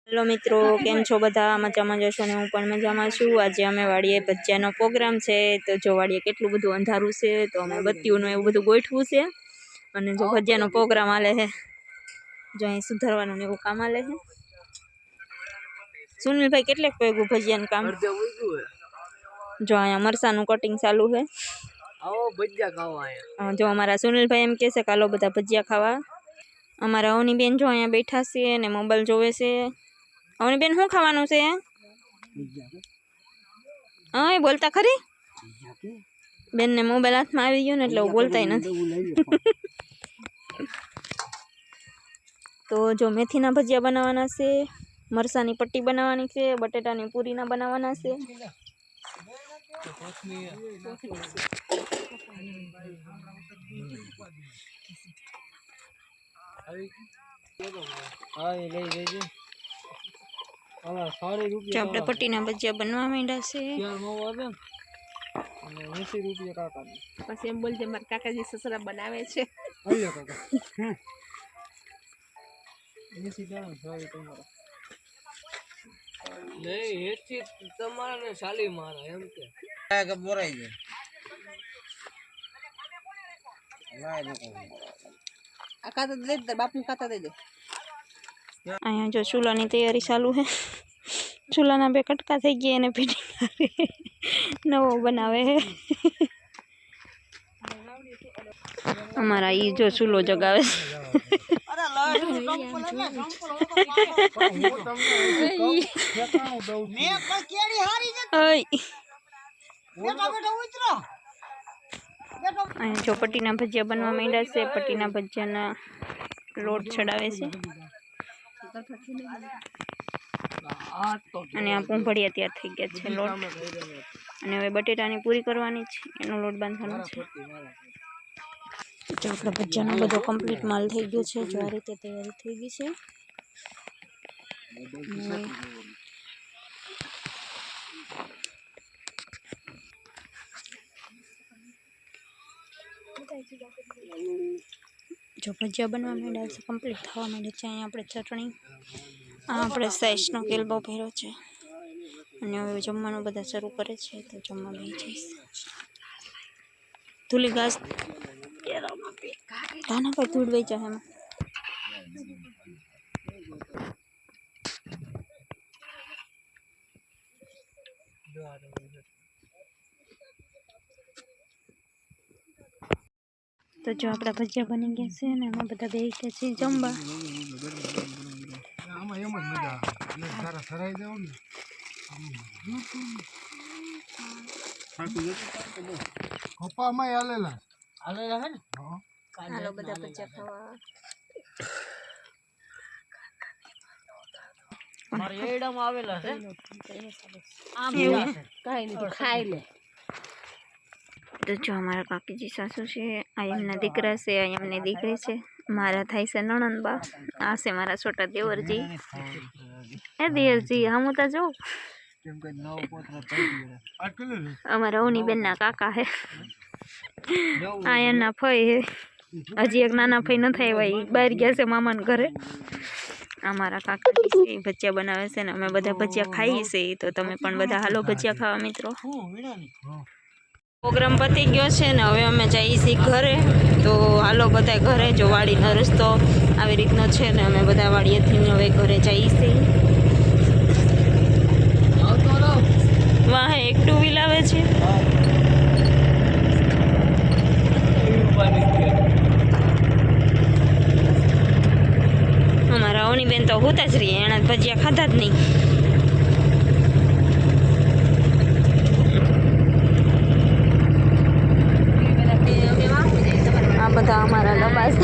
Hello मित्रों, केम छो बधा? मजामां जशो ने हूँ पण मजामां छुं। आजे अमे वाड़ीए भजियानो प्रोग्राम छे, तो जो वाड़ीए केटलुं बधुं अंधारुं छे, तो अमे बत्तीओनुं एवुं बधुं गोठव्युं छे अने जो भजियानो प्रोग्राम हाले छे, जो अहीं सुधारवानुं ने एवुं काम हाले छे। सुनील भाई केटलेक वाग्युं भजियानुं काम? जो अहींया मरसानुं कटिंग चालू है। आओ भजिया खावा आया। जो अमारा सुनील भाई एम कहे छे के हालो बधा भजिया खावा। अमारा अवनी बेन जो अहींया बैठा छे ने मोबाइल जोवे छे। अवनी बेन शुं खावानुं छे? अय बोलता खरी? बेन ने मोबाइल हाथ में आवी गयो ने એટલે बोलताय નથી। तो जो मेथीना भजिया बनावाना छे, मरसानी पट्टी बनावानी छे, बटेटानी पूरीना बनावाना छे। जो आपणे पट्टीना भजिया बनवा માંડ્યા છે। પછી એમ બોલજે મારા કાકાજી સસરા બનાવે છે। नहीं हेची તમારા ને શાલી મારા એમ કે બોરાઈ જાય લાય नको આ ખાતા દે દે બાપુ ખાતા દે દે। अहींया जो चूलानी तैयारी चालू है। चूलाना बे कटका थई गया ने फिटिंग नवो बनावे है। हमारा ई जो चूलो जगावे जो पट्टीना भजिया बनवा માંડ્યા છે। पट्टीना भजियाना लोट चढ़ावे छे અને આ પૂંભળિયા તૈયાર થઈ ગયા છે લોટ અને હવે બટેટાની પૂરી કરવાની છે, એનો લોટ બાંધવાનો છે। જો આપણો ભજીયાનો બધો કમ્પ્લીટ માલ થઈ ગયો છે। જો આ રીતે તૈયારી થઈ ગઈ છે। जो भजिया बनवा માંડ્યા છે, કમ્પ્લીટ થવા માંડે છે। અહીં આપણે ચટણી, આ આપણે સાઈઝનો કેલ્બો ભર્યો છે અને હવે જમવાનું બધા શરૂ કરે છે। તો જમવા બેસી જઈશ। ધૂલી ઘાસ ધાના પર ધૂળ વહી જાય એમાં। तो जो अपना भजिया बनी गया से ने हम बता बेही के छी जमवा। આમાં એમ જ મજા આવે એટલે સારા સરાઈ જાવ ને સાચું છે કપામાં આલેલા હે ને। હા હાલો બધા ભજીયા ખાવા। મારે એડામાં આવેલા છે આમ કાઈ નહીં તો ખાઈ લે। तो जो हमारा काकी जी सासू है, आ एमना दीकरा से, आ एमनी दीकरी है। मारा थाई से नणंदबा, आ से मारा छोटा देवर जी। ए देवर जी हम तो जो हमारा ओनी बेन ना काका है। आ एना फई है, हजी एक नाना फई न थाई भाई बाहर गया से मामा ने घरे। हमारा काका जी से भजिया बनावे से ने अमे बधा भजिया खाई से। तो तमे पण बधा हालो भजिया खावा मित्रों। प्रोग्राम पती गयो छे ने हवे अमे जाईए छीए घरे। तो हालो बधाय घरे। जो वाड़ीनो रस्तो आवी रीतनो छे ने अमे बधा वाड़ीएथी हवे घरे जाईए छीए। वाहे एक टू व्हील आवे छे। अमारा ओनी बेन तो होता ज रही, एना भजिया खाधा ज नहीं। બધા અમારા લબાસ